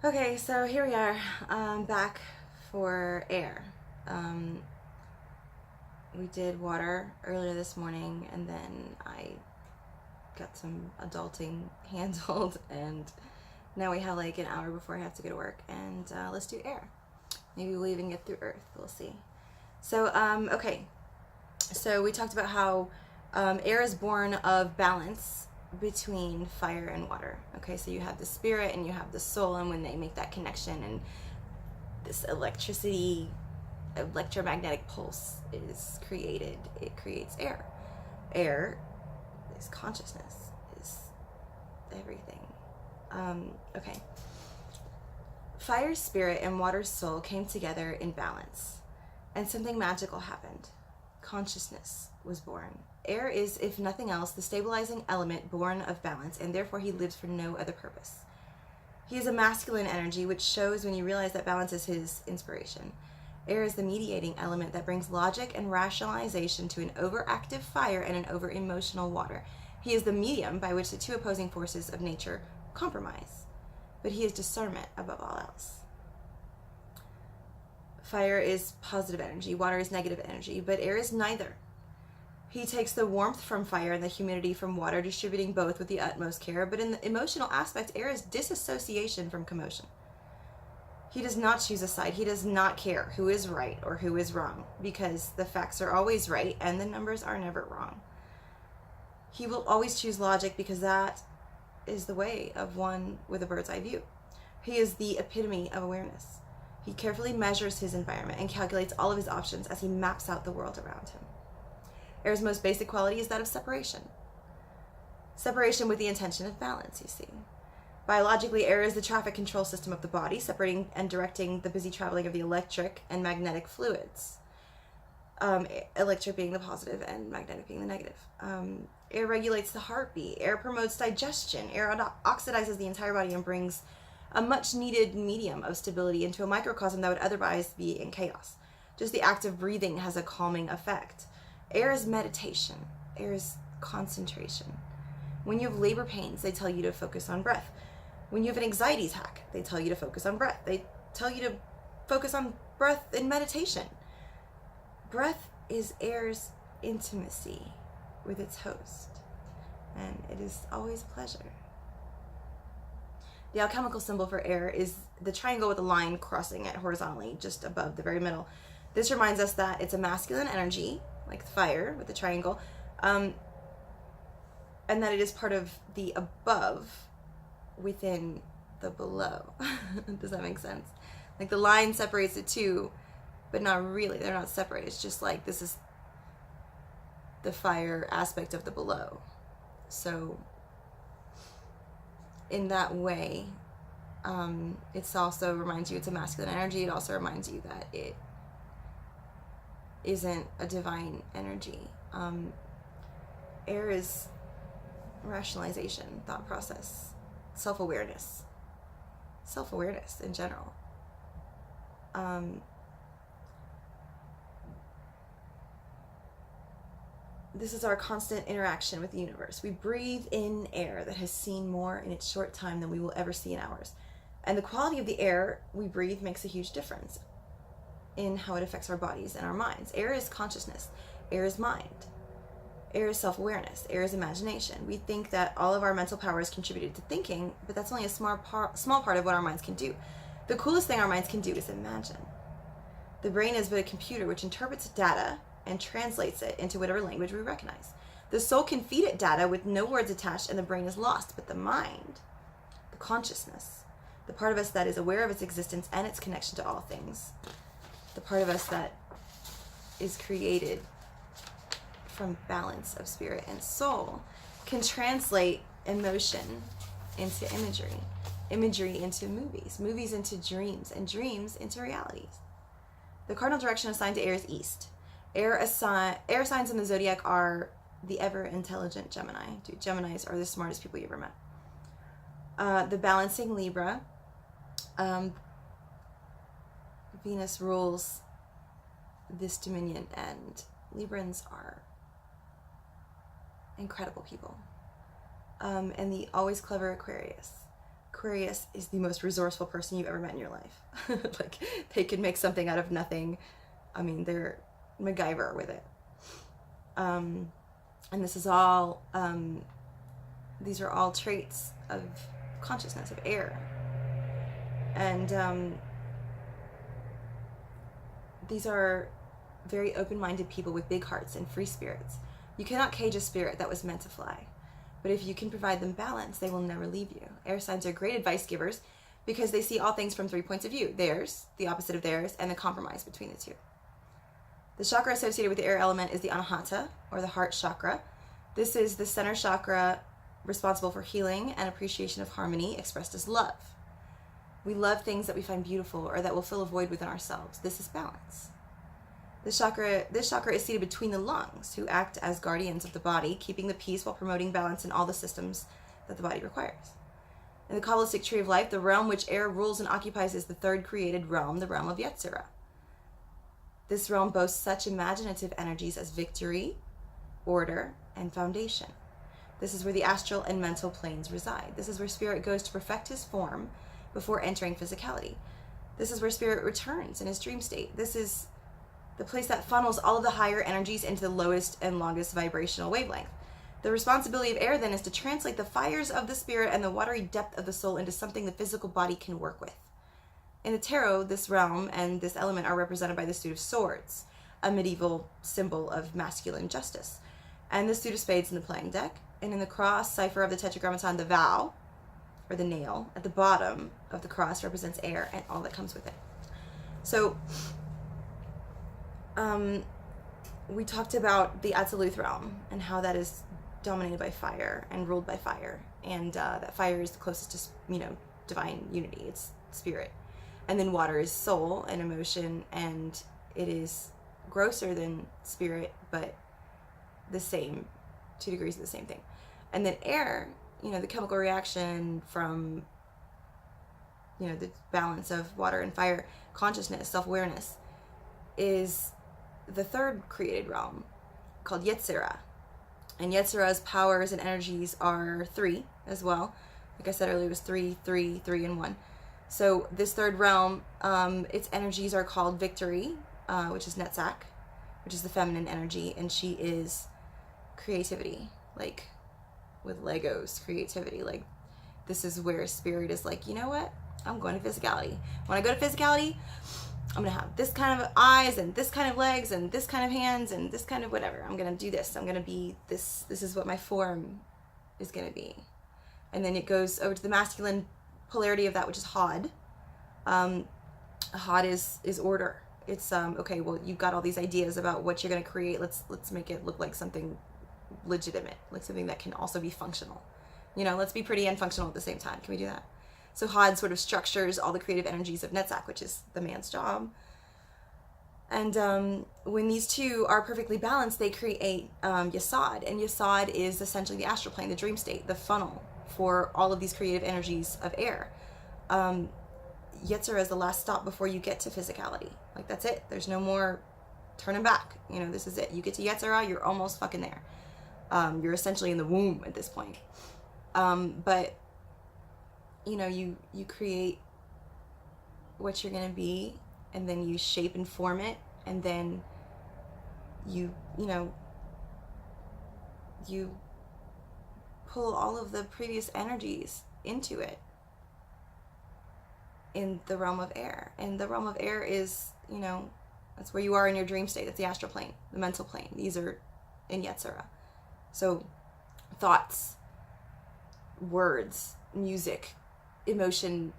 Okay, so here we are, back for air. We did water earlier this morning, and then I got some adulting handled, and now we have like an hour before I have to go to work, and let's do air. Maybe we'll even get through Earth. We'll see. So, okay. So we talked about how air is born of balance between fire and water. Okay, so you have the spirit and you have the soul, and when they make that connection and this electromagnetic pulse is created, it creates air. Air is consciousness, is everything. Okay. Fire's spirit and water's soul came together in balance, and something magical happened. Consciousness was born. Air is, if nothing else, the stabilizing element born of balance, and therefore he lives for no other purpose. He is a masculine energy, which shows when you realize that balance is his inspiration. Air is the mediating element that brings logic and rationalization to an overactive fire and an over-emotional water. He is the medium by which the two opposing forces of nature compromise. But he is discernment above all else. Fire is positive energy, water is negative energy, but air is neither. He takes the warmth from fire and the humidity from water, distributing both with the utmost care, but in the emotional aspect, air is disassociation from commotion. He does not choose a side. He does not care who is right or who is wrong, because the facts are always right and the numbers are never wrong. He will always choose logic because that is the way of one with a bird's eye view. He is the epitome of awareness. He carefully measures his environment and calculates all of his options as he maps out the world around him. Air's most basic quality is that of separation. Separation with the intention of balance, you see. Biologically, air is the traffic control system of the body, separating and directing the busy traveling of the electric and magnetic fluids. Electric being the positive and magnetic being the negative. Air regulates the heartbeat. Air promotes digestion. Air oxidizes the entire body and brings a much needed medium of stability into a microcosm that would otherwise be in chaos. Just the act of breathing has a calming effect. Air is meditation. Air is concentration. When you have labor pains, they tell you to focus on breath. When you have an anxiety attack, they tell you to focus on breath. They tell you to focus on breath in meditation. Breath is air's intimacy with its host, and it is always a pleasure. The alchemical symbol for air is the triangle with a line crossing it horizontally just above the very middle. This reminds us that it's a masculine energy, like fire with the triangle, and that it is part of the above within the below. Does that make sense? Like the line separates the two, but not really. They're not separate. It's just like this is the fire aspect of the below. So in that way, it also reminds you it's a masculine energy. It also reminds you that it isn't a divine energy. Air is rationalization, thought process, self-awareness in general. This is our constant interaction with the universe. We breathe in air that has seen more in its short time than we will ever see in ours. And the quality of the air we breathe makes a huge difference in how it affects our bodies and our minds. Air is consciousness. Air is mind. Air is self-awareness. Air is imagination. We think that all of our mental power is contributed to thinking, but that's only a small part of what our minds can do. The coolest thing our minds can do is imagine. The brain is but a computer which interprets data and translates it into whatever language we recognize. The soul can feed it data with no words attached and the brain is lost, but the mind, the consciousness, the part of us that is aware of its existence and its connection to all things, the part of us that is created from balance of spirit and soul, can translate emotion into imagery into movies into dreams, and dreams into realities. The cardinal direction assigned to air is east. Air signs in the zodiac are the ever-intelligent Gemini. Dude, Geminis are the smartest people you ever met. The balancing Libra. Venus rules this dominion, and Librans are incredible people. And the always clever Aquarius. Aquarius is the most resourceful person you've ever met in your life. Like, they can make something out of nothing. I mean, they're MacGyver with it. And this is all, these are all traits of consciousness, of air. And these are very open-minded people with big hearts and free spirits. You cannot cage a spirit that was meant to fly. But if you can provide them balance, they will never leave you. Air signs are great advice givers because they see all things from 3 points of view. Theirs, the opposite of theirs, and the compromise between the two. The chakra associated with the air element is the Anahata, or the heart chakra. This is the center chakra responsible for healing and appreciation of harmony, expressed as love. We love things that we find beautiful or that will fill a void within ourselves. This is balance. This chakra is seated between the lungs, who act as guardians of the body, keeping the peace while promoting balance in all the systems that the body requires. In the Kabbalistic tree of life, the realm which air rules and occupies is the third created realm, the realm of Yetzirah. This realm boasts such imaginative energies as victory, order, and foundation. This is where the astral and mental planes reside. This is where spirit goes to perfect his form before entering physicality. This is where spirit returns in his dream state. This is the place that funnels all of the higher energies into the lowest and longest vibrational wavelength. The responsibility of air then is to translate the fires of the spirit and the watery depth of the soul into something the physical body can work with. In the tarot, this realm and this element are represented by the suit of swords, a medieval symbol of masculine justice, and the suit of spades in the playing deck. And in the cross cipher of the Tetragrammaton, the vow, or the nail, at the bottom of the cross represents air and all that comes with it. So, we talked about the Atziluth realm and how that is dominated by fire and ruled by fire, and that fire is the closest to, divine unity. It's spirit. And then water is soul and emotion, and it is grosser than spirit, but the same, 2 degrees of the same thing. And then air, the chemical reaction from, the balance of water and fire, consciousness, self-awareness, is the third created realm, called Yetzirah. And Yetzirah's powers and energies are 3 as well. Like I said earlier, it was 3, 3, 3, and 1. So this third realm, its energies are called victory, which is Netzach, which is the feminine energy, and she is creativity, like with Legos, creativity. Like, this is where spirit is like, you know what? I'm going to physicality. When I go to physicality, I'm going to have this kind of eyes and this kind of legs and this kind of hands and this kind of whatever. I'm going to do this. I'm going to be this. This is what my form is going to be. And then it goes over to the masculine polarity of that, which is Hod. Hod is order. It's, okay, well, you've got all these ideas about what you're going to create. Let's make it look like something legitimate, like something that can also be functional. Let's be pretty and functional at the same time. Can we do that? So Hod sort of structures all the creative energies of Netzach, which is the man's job. And when these two are perfectly balanced, they create Yesod. And Yesod is essentially the astral plane, the dream state, the funnel for all of these creative energies of air. Yetzirah is the last stop before you get to physicality. Like, that's it. There's no more turning back. This is it. You get to Yetzirah, you're almost fucking there. You're essentially in the womb at this point. But you create what you're going to be, and then you shape and form it, and then you pull all of the previous energies into it in the realm of air. And the realm of air is, that's where you are in your dream state. That's the astral plane, the mental plane. These are in Yetzirah. So thoughts, words, music, emotion,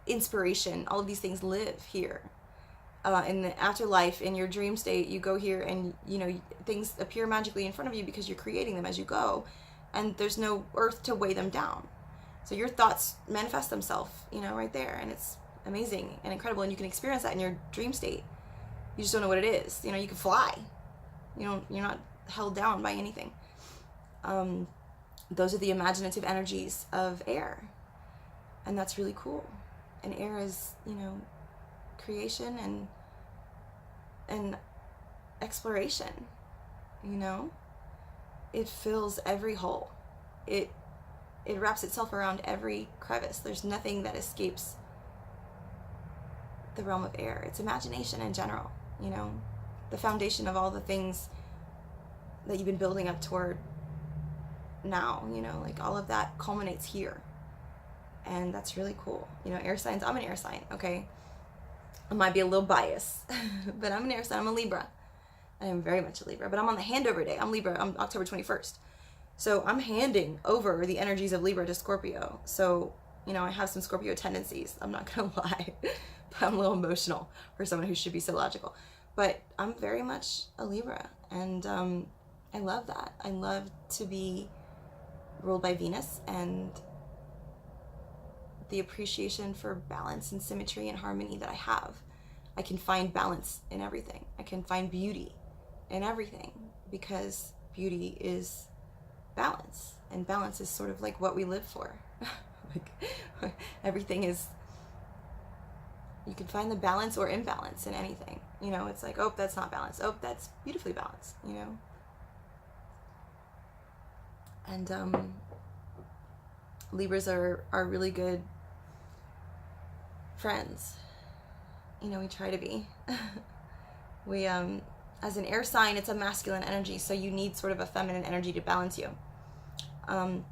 inspiration, all of these things live here. In the afterlife, in your dream state, you go here and, things appear magically in front of you because you're creating them as you go, and there's no earth to weigh them down. So your thoughts manifest themselves, right there, and it's amazing and incredible, and you can experience that in your dream state. You just don't know what it is. You can fly. You're not held down by anything. Those are the imaginative energies of air, and that's really cool. And air is, creation and exploration. It fills every hole. It it wraps itself around every crevice. There's nothing that escapes the realm of air. It's imagination in general, you know, the foundation of all the things that you've been building up toward now, you know, like all of that culminates here. And that's really cool. You know, air signs, I'm an air sign, okay? I might be a little biased, but I'm an air sign, I'm a Libra. I am very much a Libra, but I'm on the handover day. I'm Libra, I'm October 21st. So I'm handing over the energies of Libra to Scorpio. So, you know, I have some Scorpio tendencies. I'm not going to lie, but I'm a little emotional for someone who should be so logical. But I'm very much a Libra, and I love that. I love to be ruled by Venus, and the appreciation for balance and symmetry and harmony that I have. I can find balance in everything. I can find beauty in everything, because beauty is balance, and balance is sort of like what we live for. Like, everything is, you can find the balance or imbalance in anything. You know, it's like, oh, that's not balanced. Oh, that's beautifully balanced, you know? And Libras are really good friends. You know, we try to be. We, as an air sign, it's a masculine energy, so you need sort of a feminine energy to balance you. I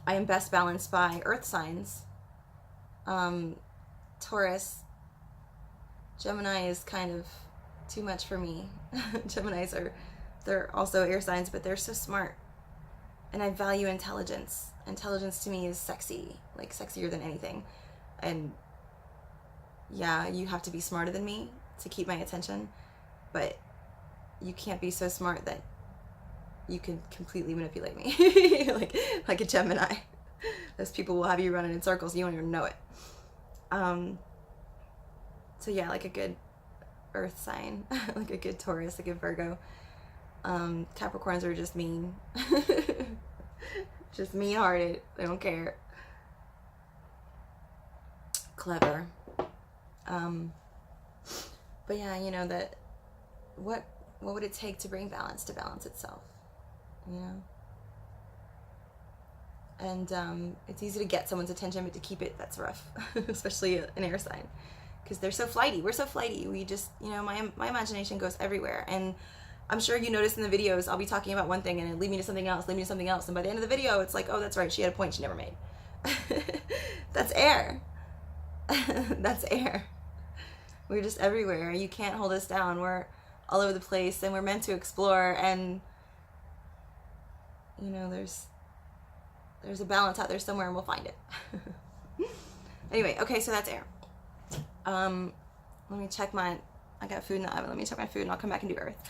am best balanced by earth signs. Taurus, Gemini is kind of too much for me. Geminis they're also air signs, but they're so smart. And I value intelligence. Intelligence to me is sexy, like sexier than anything. And yeah, you have to be smarter than me to keep my attention, but you can't be so smart that you can completely manipulate me. like a Gemini. Those people will have you running in circles, you don't even know it. So yeah, like a good earth sign, like a good Taurus, like a Virgo. Capricorns are just mean. Just mean-hearted. They don't care. Clever. But yeah, you know, that what would it take to bring balance to balance itself? You know? And it's easy to get someone's attention, but to keep it, that's rough. Especially an air sign. Because they're so flighty. We're so flighty. We just, you know, my imagination goes everywhere. And I'm sure you notice in the videos, I'll be talking about one thing and it'll lead me to something else, lead me to something else. And by the end of the video, it's like, oh, that's right, she had a point she never made. That's air. That's air. We're just everywhere. You can't hold us down. We're all over the place, and we're meant to explore. And, you know, there's a balance out there somewhere, and we'll find it. Anyway, okay, so that's air. Let me check I got food in the oven. Let me check my food, and I'll come back and do earth.